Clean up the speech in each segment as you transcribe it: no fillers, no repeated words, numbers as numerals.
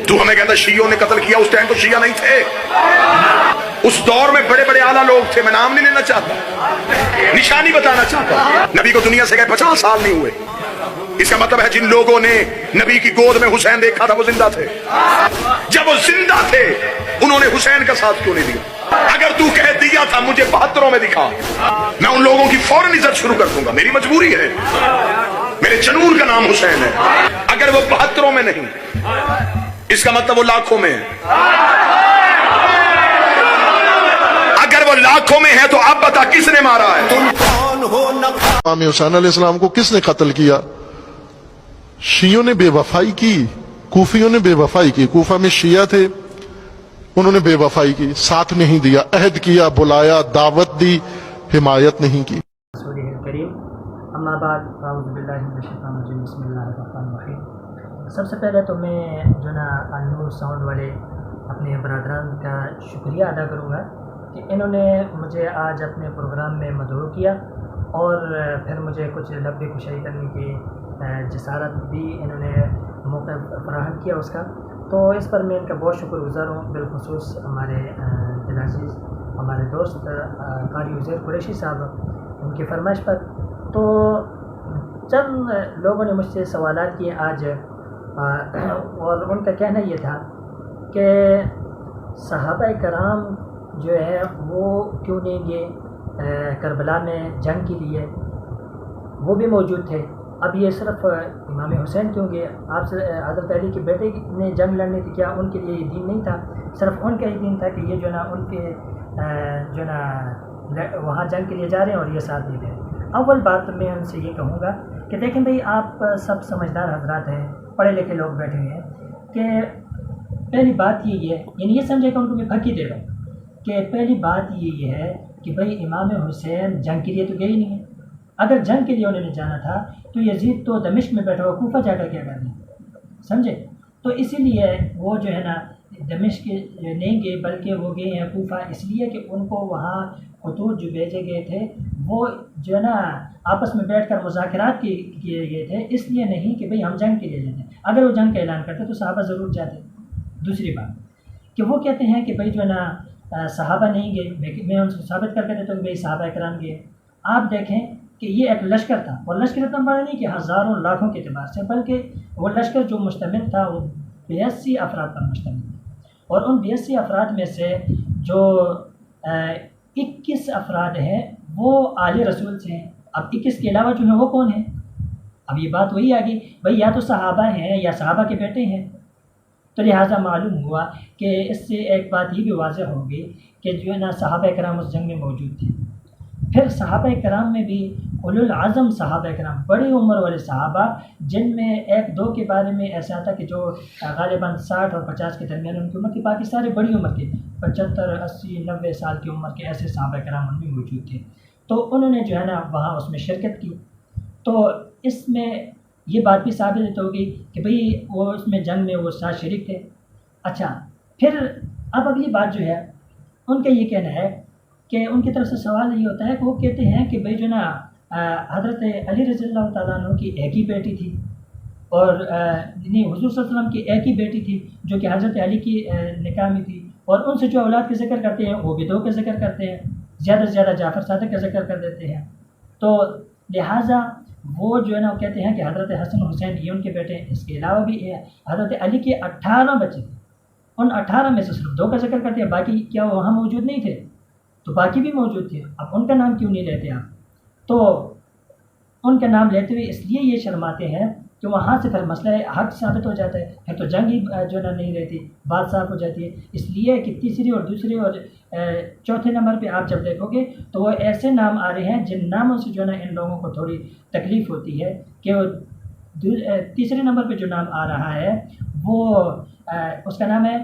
تو ہمیں کہتا شیعوں نے قتل کیا، اس ٹائم تو شیعہ نہیں تھے، اس دور میں بڑے بڑے اعلیٰ لوگ تھے، میں نام نہیں لینا چاہتا، نشانی بتانا چاہتا. نبی کو دنیا سے گئے 50 سال نہیں ہوئے. اس کا مطلب ہے جن لوگوں نے نبی کی گود میں حسین دیکھا تھا وہ زندہ تھے. جب وہ زندہ تھے انہوں نے حسین کا ساتھ کیوں نہیں دیا؟ اگر تو کہہ دیا تھا مجھے 72 میں دکھا، میں ان لوگوں کی فوراً عزت شروع کر دوں گا، میری مجبوری ہے، میرے جنون کا نام حسین ہے. اگر وہ 72 میں نہیں، اس کا مطلب وہ لاکھوں میں ہے. اگر وہ لاکھوں میں ہے تو اب بتا کس نے مارا ہے؟ تم کون ہو؟ امام حسین علیہ السلام کو کس نے قتل کیا؟ شیعوں نے بے وفائی کی، کوفیوں نے بے وفائی کی. کوفہ میں شیعہ تھے، انہوں نے بے وفائی کی، ساتھ نہیں دیا، عہد کیا، بلایا، دعوت دی، حمایت نہیں کی. رسول کریم اما بعد اعوذ باللہ من الشیطان الرجیم بسم اللہ الرحمن الرحیم. سب سے پہلے تو میں جو نا النور ساؤنڈ والے اپنے برادران کا شکریہ ادا کروں گا کہ انہوں نے مجھے آج اپنے پروگرام میں مدعو کیا اور پھر مجھے کچھ لب کشائی کرنے کی جسارت بھی انہوں نے موقع فراہم کیا اس کا، تو اس پر میں ان کا بہت شکر گزار ہوں. بالخصوص ہمارے دل عزیز ہمارے دوست قاری عزیر قریشی صاحب، ان کی فرمائش پر. تو چند لوگوں نے مجھ سے سوالات کیے آج، اور ان کا کہنا یہ تھا کہ صحابہ کرام جو ہے وہ کیوں نہیں گئے کربلا میں جنگ کے لیے؟ وہ بھی موجود تھے. اب یہ صرف امام حسین کیوں گئے؟ آپ سے حضرت علی کے بیٹے نے جنگ لڑنے تھی، کیا ان کے لیے یہ دین نہیں تھا؟ صرف ان کا ہی دین تھا کہ یہ جو نا ان کے جو نا وہاں جنگ کے لیے جا رہے ہیں اور یہ ساتھ نہیں دے رہے. اول بات میں ان سے یہ کہوں گا کہ دیکھیں بھئی، آپ سب سمجھدار حضرات ہیں، پڑھے لکھے لوگ بیٹھے ہوئے ہیں، کہ پہلی بات یہ ہے، یعنی یہ سمجھے کہ ان کو میں پھکی دے رہا ہوں کہ پہلی بات یہ ہے کہ بھئی امام حسین جنگ کے لیے تو گئے ہی نہیں ہیں. اگر جنگ کے لیے انہوں نے جانا تھا تو یزید تو دمشق میں بیٹھا ہوا، کوفہ جا کر کیا کرنا، سمجھے؟ تو اسی لیے وہ جو ہے نا دمشق نہیں گئے بلکہ وہ گئے ہیں کوفہ، اس لیے کہ ان کو وہاں خطوط جو بھیجے گئے تھے وہ جو ہے نا آپس میں بیٹھ کر مذاکرات کیے گئے تھے، اس لیے نہیں کہ بھئی ہم جنگ کے لیے جاتے ہیں. اگر وہ جنگ کا اعلان کرتے تو صحابہ ضرور جاتے. دوسری بات کہ وہ کہتے ہیں کہ بھئی جو ہے نا صحابہ نہیں گئے، میں ان سے ثابت کر کے دیتا ہوں کہ بھئی صحابہ کرام گئے. آپ دیکھیں کہ یہ ایک لشکر تھا، اور لشکر اتنا بڑا نہیں کہ ہزاروں لاکھوں کے اعتبار سے، بلکہ وہ لشکر جو مشتمل تھا وہ 82 افراد پر مشتمل تھا، اور ان 82 افراد میں سے جو 21 افراد ہیں وہ آل رسول سے ہیں. اب 21 کے علاوہ جو ہیں وہ کون ہیں؟ اب یہ بات وہی آ گئی بھئی، یا تو صحابہ ہیں یا صحابہ کے بیٹے ہیں. تو لہٰذا معلوم ہوا کہ اس سے ایک بات یہ بھی واضح ہوگی کہ جو ہے نا صحابہ کرام اس جنگ میں موجود تھے. پھر صحابہ کرام میں بھی اولو العزم صحابہ کرام، بڑی عمر والے صحابہ، جن میں ایک دو کے بارے میں ایسا آتا کہ جو غالباً 60 اور 50 کے درمیان ان کی عمر کی، باقی سارے بڑی عمر کے 75 80 90 سال کی عمر کے ایسے صحابہ کرام ان میں موجود تھے. تو انہوں نے جو ہے نا وہاں اس میں شرکت کی. تو اس میں یہ بات بھی ثابت ہوگی کہ بھئی وہ اس میں جنگ میں وہ ساتھ شریک تھے. اچھا، پھر اب اگلی بات جو ہے ان کا یہ کہنا ہے کہ ان کی طرف سے سوال یہ ہوتا ہے کہ وہ کہتے ہیں کہ بھئی جو نا حضرت علی رضی اللہ تعالیٰ عنہ کی ایک ہی بیٹی تھی، اور یعنی حضور صلی اللہ علیہ وسلم کی ایک ہی بیٹی تھی جو کہ حضرت علی کی نکاح میں تھی، اور ان سے جو اولاد کا ذکر کرتے ہیں وہ بھی 2 کا ذکر کرتے ہیں، زیادہ سے زیادہ جعفر صادق کا ذکر کر دیتے ہیں. تو لہٰذا وہ جو ہے نا وہ کہتے ہیں کہ حضرت حسن حسین یہ ان کے بیٹے ہیں. اس کے علاوہ بھی حضرت علی کے 18 بچے تھے، ان 18 میں سے صرف 2 کا ذکر کرتے ہیں، باقی کیا وہ وہاں موجود نہیں تھے؟ تو باقی بھی موجود تھے. اب ان کا نام کیوں نہیں لیتے آپ؟ تو ان کا نام لیتے ہوئے اس لیے یہ شرماتے ہیں کہ وہاں سے پھر مسئلہ حق ثابت ہو جاتا ہے، پھر تو جنگ ہی جو نا نہیں رہتی، بات صاف ہو جاتی ہے. اس لیے کہ تیسری اور دوسری اور چوتھے نمبر پہ آپ جب دیکھو گے تو وہ ایسے نام آ رہے ہیں جن ناموں سے جو نا ان لوگوں کو تھوڑی تکلیف ہوتی ہے کہ وہ تیسرے نمبر پہ جو نام آ رہا ہے وہ اس کا نام ہے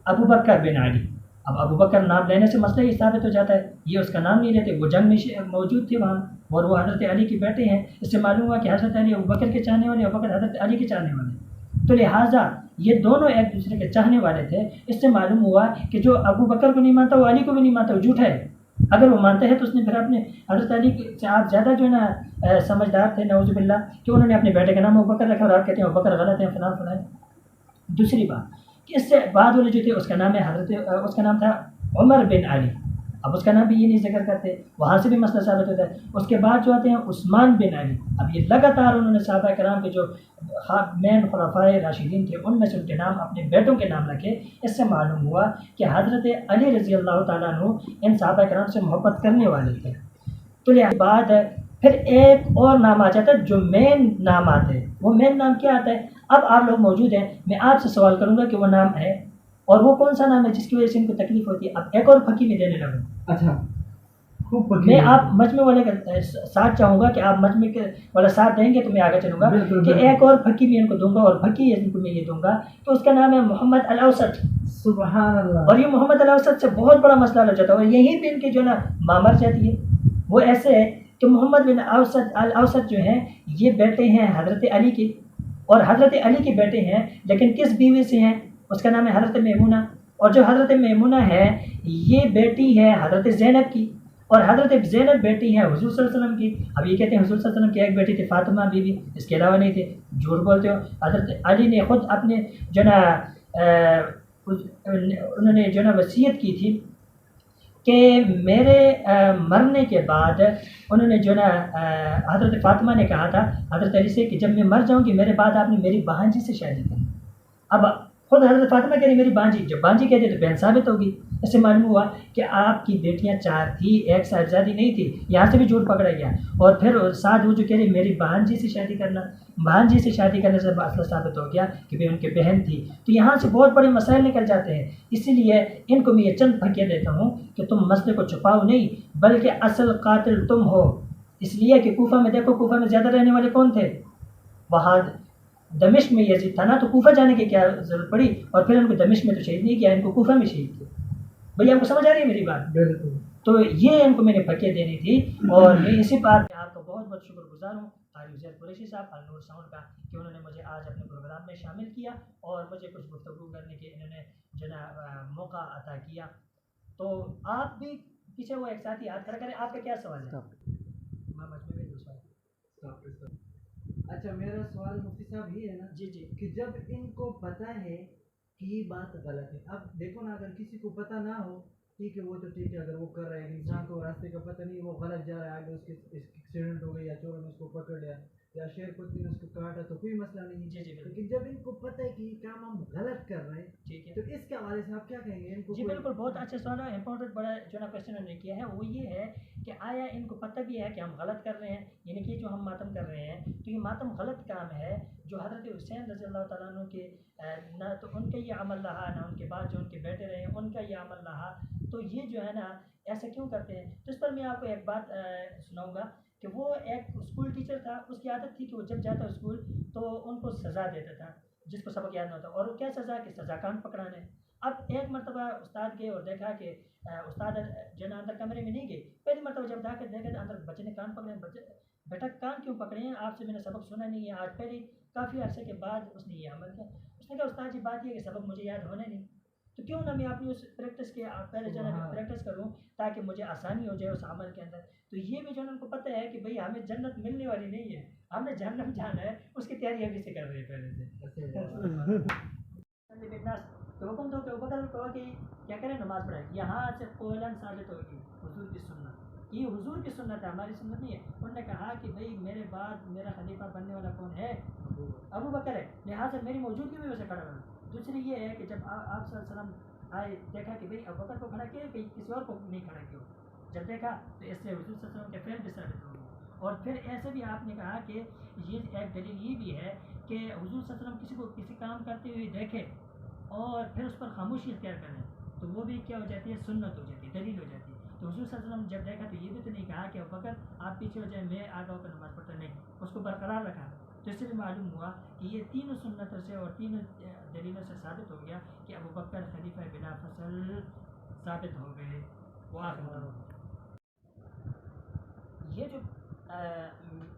ابو بکر بن علی. اب ابو بکر نام لینے سے مسئلہ یہ ثابت ہو جاتا ہے، یہ اس کا نام نہیں لیتے، وہ جنگ میں موجود تھے وہاں، اور وہ حضرت علی کے بیٹے ہیں. اس سے معلوم ہوا کہ حضرت علی ابو بکر کے چاہنے والے، ابو بکر حضرت علی کے چاہنے والے. تو لہٰذا یہ دونوں ایک دوسرے کے چاہنے والے تھے. اس سے معلوم ہوا کہ جو ابو بکر کو نہیں مانتا وہ علی کو بھی نہیں مانتا، وہ جھوٹا ہے. اگر وہ مانتے ہیں تو اس نے پھر اپنے حضرت علی سے آپ زیادہ جو ہے نا سمجھدار تھے نعوذ باللہ کہ انہوں نے اپنے بیٹے کا نام ابو بکر رکھا، اور آپ کہتے ہیں ابو بکر غلط ہیں فلاں فلاں. دوسری بات کہ اس سے بعد والے جو تھے اس کا نام ہے اس کا نام تھا عمر بن علی. اب اس کا نام بھی یہ نہیں ذکر کرتے, وہاں سے بھی مسئلہ ثابت ہوتا ہے. اس کے بعد جو آتے ہیں عثمان بن علی. اب یہ لگاتار انہوں نے صحابہ کرام کے جو مین خلفائے راشدین تھے ان میں سے ان کے نام اپنے بیٹوں کے نام رکھے. اس سے معلوم ہوا کہ حضرت علی رضی اللہ تعالیٰ عنہ ان صحابہ کرام سے محبت کرنے والے تھے. تو لہٰذا بعد پھر ایک اور نام آ جاتا ہے جو مین نام آتے ہیں. وہ مین نام کیا آتا ہے؟ اب آپ لوگ موجود ہیں, میں آپ سے سوال کروں گا کہ وہ نام ہے اور وہ کون سا نام ہے جس کی وجہ سے ان کو تکلیف ہوتی ہے. اب ایک اور پھکی میں دینے لگوں. اچھا, خوب میں آپ مجمع والے کا ساتھ چاہوں گا کہ آپ مجمع کے والا ساتھ دیں گے تو میں آگے چلوں گا کہ ایک اور پھکی بھی ان کو دوں گا, اور پھکی ان کو میں یہ دوں گا کہ اس کا نام ہے محمد الاوسط. سبحان اللہ. اور یہ محمد الاوسط سے بہت بڑا مسئلہ ہو جاتا ہے, اور یہیں پہ ان کی جو نا ماں مر جاتی ہے. وہ ایسے ہے کہ محمد بن الاوسط جو ہیں یہ بیٹے ہیں حضرت علی کے, اور حضرت علی کے بیٹے ہیں لیکن کس بیوی سے ہیں؟ اس کا نام ہے حضرت میمونہ. اور جو حضرت میمونہ ہے یہ بیٹی ہے حضرت زینب کی, اور حضرت زینب بیٹی ہے حضور صلی اللہ علیہ وسلم کی. اب یہ کہتے ہیں حضور صلی اللہ علیہ وسلم کی ایک بیٹی تھی فاطمہ بیوی, اس کے علاوہ نہیں تھے. جھوٹ بولتے ہو. حضرت علی نے خود اپنے جو نا انہوں نے جو نا وصیت کی تھی کہ میرے مرنے کے بعد انہوں نے جو نا حضرت فاطمہ نے کہا تھا حضرت علی سے کہ جب میں مر جاؤں گی میرے بعد آپ نے میری بہن جی سے شادی کرنی. اب خود حضرت فاطمہ کہہ رہی میری بانجی, جب بانجی کہتے تو بہن ثابت ہوگی. اس سے معلوم ہوا کہ آپ کی بیٹیاں 4 تھی, ایک صاحبزادی نہیں تھی. یہاں سے بھی جھوٹ پکڑا گیا. اور پھر ساتھ وہ جو کہہ رہی میری بہن جی سے شادی کرنا, بہن جی سے شادی کرنے سے مسئلہ ثابت ہو گیا کہ بھائی ان کے بہن تھی. تو یہاں سے بہت بڑے مسائل نکل جاتے ہیں. اسی لیے ان کو میں یہ چند پھکیاں دیتا ہوں کہ تم مسئلے کو چھپاؤ نہیں, بلکہ اصل قاتل تم ہو. اس لیے کہ کوفہ میں دیکھو, کوفہ میں زیادہ رہنے والے کون تھے؟ وہاں دمشق میں یزید تھا نا, تو کوفہ جانے کی کیا ضرورت پڑی؟ اور پھر ان کو دمشق میں تو شہید نہیں کیا, ان کو کوفہ میں شہید کیا. بھئی آپ کو سمجھ آ رہی ہے میری بات؟ بالکل. تو یہ ان کو میں نے پھکے دینی تھی, اور میں اسی بات میں آپ کا بہت بہت شکر گزار ہوں قاری زید قریشی صاحب النور ساؤنڈ کا کہ انہوں نے مجھے آج اپنے پروگرام میں شامل کیا اور مجھے کچھ گفتگو کرنے کے انہوں نے جو نا موقع عطا کیا. تو آپ بھی پیچھے وہ ایک ساتھ یاد کر کریں. آپ کا کیا سوال ہے؟ میں مجمع میں دوسرا. اچھا, میرا سوال مفتی صاحب یہ ہے نا جی جی کہ جب ان کو پتہ ہے کہ یہ بات غلط ہے, اب دیکھو نا اگر کسی کو پتہ نہ ہو ٹھیک ہے وہ تو ٹھیک ہے, اگر وہ کر رہا ہے انسان کو راستے کا پتہ نہیں, وہ غلط جا رہا ہے, آگے اس کے ایکسیڈنٹ ہو گئی یا چوروں نے اس کو پکڑ لیا یا شیر کتے نے اس کو کاٹا تو کوئی مسئلہ نہیں. جی جی لیکن جب ان کو پتہ ہے کہ یہ کام ہم غلط کر رہے ہیں ٹھیک ہے. تو اس کے حوالے سے آپ کیا کہیں گے ان کو؟ جی بالکل, بہت اچھا سوال ہے, امپورٹنٹ بڑا جو نا کوشچن انہوں نے کیا ہے. وہ یہ ہے کہ آیا ان کو پتہ بھی ہے کہ ہم غلط کر رہے ہیں, یعنی کہ جو ہم ماتم کر رہے ہیں تو یہ ماتم غلط کام ہے. جو حضرت حسین رضی اللہ تعالیٰ عنہ کے نہ تو ان کا یہ عمل رہا, نہ ان کے بعد جو ان کے بیٹے رہے ان کا یہ عمل رہا, تو یہ جو ہے نا ایسا کیوں کرتے ہیں؟ تو اس پر میں آپ کو ایک بات سناؤں گا کہ وہ ایک اسکول ٹیچر تھا, اس کی عادت تھی کہ وہ جب جاتا اسکول تو ان کو سزا دیتا تھا جس کو سبق یاد نہ ہوتا, اور وہ کیا سزا کہ سزا کان پکڑانے. اب ایک مرتبہ استاد گئے اور دیکھا کہ استاد جو نا اندر کمرے میں نہیں گئے. پہلی مرتبہ جب جا کے دیکھا تو اندر بچے نے کان پکڑے. بچے بیٹا کان کیوں پکڑے ہیں, آپ سے میں نے سبق سنا نہیں ہے. آج پہلی کافی عرصے کے بعد اس نے یہ عمل کیا. اس نے کہا استاد جی بات یہ ہے کہ سبق مجھے یاد ہونے نہیں, تو کیوں نہ میں اپنی اس پریکٹس کے پہلے جو ہے پریکٹس کروں تاکہ مجھے آسانی ہو جائے اس عمل کے اندر. تو یہ بھی جو ہے ان کو پتہ ہے کہ بھئی ہمیں جنت ملنے والی نہیں ہے, ہم نے جہنم جانا ہے, اس کی تیاری ابھی سے کر رہے ہیں پہلے سے. تو حکم دو کہ ابوبکر کو کہ کیا کریں, نماز پڑھیں. یہاں سے قولاً ثابت ہوگی حضور کی سنت, یہ حضور کی سنت ہے, ہماری سنت نہیں ہے. انہوں نے کہا کہ بھئی میرے بعد میرا خلیفہ بننے والا کون ہے؟ ابو بکر ہے, لہٰذا میری موجودگی میں ویسے کھڑا ہوا. دوسری یہ ہے کہ جب آپ صلی اللہ علیہ وسلم آئے دیکھا کہ بھئی ابو بکر کو کھڑا کیا, کہ کسی اور کو نہیں کھڑا کیا. جب دیکھا تو اس سے حضور صلی اللہ علیہ وسلم کے فعل بھی ثابت ہو گئے. اور پھر ایسے بھی آپ نے کہا کہ یہ ایک دلیل یہ بھی ہے کہ حضور صلی اللہ علیہ وسلم کسی کو کسی کام کرتے ہوئے دیکھے اور پھر اس پر خاموشی اختیار کریں تو وہ بھی کیا ہو جاتی ہے, سنت ہو جاتی ہے, دلیل ہو جاتی ہے. تو حضور صلی اللہ علیہ وسلم جب دیکھا تو یہ بھی تو نہیں کہا کہ ابو بکر آپ پیچھے ہو جائیں, میں آگے ہو کر نماز پڑھتا نہیں, اس کو برقرار رکھا. تو اس سے بھی معلوم ہوا کہ یہ تینوں سنتوں سے اور تینوں دلیلوں سے ثابت ہو گیا کہ ابو بکر خلیفہ بلا فصل ثابت ہو گئے. وہ آخر یہ جو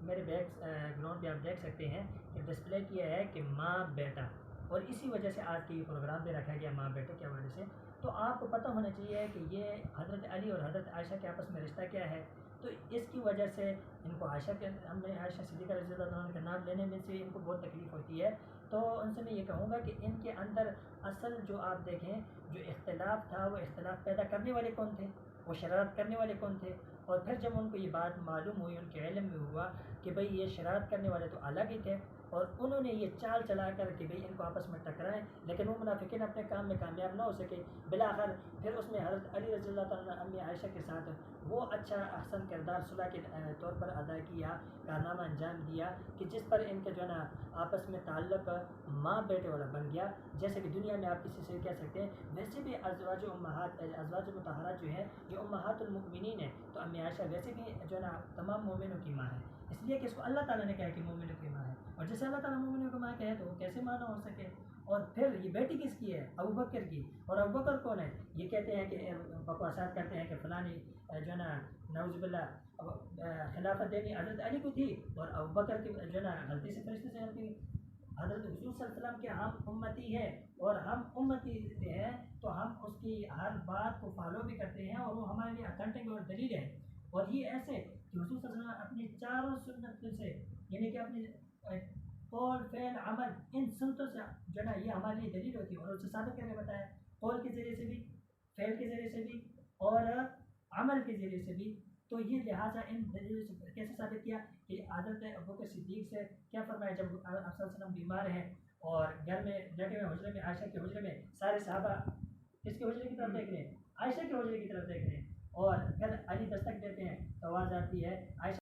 میرے بیک گراؤنڈ پہ آپ دیکھ سکتے ہیں کہ ڈسپلے کیا ہے کہ ماں بیٹا, اور اسی وجہ سے آج کے یہ پروگرام بھی رکھا گیا ماں بیٹے کی وجہ سے. تو آپ کو پتہ ہونا چاہیے کہ یہ حضرت علی اور حضرت عائشہ کے آپس میں رشتہ کیا ہے. تو اس کی وجہ سے ان کو عائشہ کے ہم نے عائشہ صدیقہ رضی اللہ عنہ کا نام لینے میں سے ان کو بہت تکلیف ہوتی ہے تو ان سے میں یہ کہوں گا کہ ان کے اندر اصل جو آپ دیکھیں جو اختلاف تھا وہ اختلاف پیدا کرنے والے کون تھے، وہ شرارت کرنے والے کون تھے. اور پھر جب ان کو یہ بات معلوم ہوئی، ان کے علم میں ہوا کہ بھئی یہ شرارت کرنے والے تو الگ ہی تھے، اور انہوں نے یہ چال چلا کر کہ بھئی ان کو آپس میں ٹکرائیں، لیکن وہ منافقین اپنے کام میں کامیاب نہ ہو سکے. بالآخر پھر اس میں حضرت علی رضی اللہ تعالیٰ عنہ امی عائشہ کے ساتھ وہ اچھا احسن کردار صلح کے طور پر ادا کیا، کارنامہ انجام دیا کہ جس پر ان کے جو ہے نا آپس میں تعلق ماں بیٹے والا بن گیا. جیسے کہ دنیا میں آپ کسی سے کہہ سکتے ہیں، ویسے بھی ازواج مطہرات جو ہیں یہ امہات المؤمنین ہیں، تو امی عائشہ ویسے بھی جو ہے نا تمام مومنوں کی ماں ہے، اس لیے کہ اس کو اللہ تعالیٰ نے کہا کہ مومنوں کی ماں ہے، اور جیسے اللہ تعالیٰ مومنوں کی ماں کہے تو وہ کیسے ماں نہ ہو سکے. اور پھر یہ بیٹی کس کی ہے؟ ابو بکر کی. اور ابو بکر کون ہے؟ یہ کہتے ہیں کہ بکواسات کرتے ہیں کہ فلانی جو ہے نا نعوذ باللہ خلافت دینی حضرت علی کو تھی، اور ابو بکر کی جو ہے نا غلطی سے فرشتے سے غلطی. حضرت حضور صلی اللہ علیہ وسلم کے ہم امتی ہے، اور ہم امتی ہیں تو ہم اس کی ہر بات کو فالو بھی کرتے ہیں، اور وہ ہمارے لیے اتھینٹک اور دلیل ہے. اور یہ ایسے کہ حضور صلی اللہ علیہ وسلم اپنی چاروں سنتوں سے، یعنی کہ اپنی قول فعل عمل ان سنتوں سے جو ہے نا یہ ہمارے لیے دلیل ہوتی ہے. اور اس سے ثابت کر کے بتایا قول کے ذریعے سے بھی، فعل کے ذریعے سے بھی، اور عمل کے ذریعے سے بھی. تو یہ لہٰذا ان دلیلوں سے کیسے ثابت کیا کہ حضرت ابوبکر صدیق سے کیا فرمایا جب آپ صلی اللہ علیہ وسلم بیمار ہیں اور گھر میں بیٹھے ہوئے حجرے میں، عائشہ کے حجرے میں سارے صحابہ کس کے حجرے کی طرف دیکھ رہے ہیں؟ عائشہ کے حجرے کی طرف دیکھ رہے ہیں. اور پھر علی دستک دیتے ہیں تو آواز آتی ہے عائشہ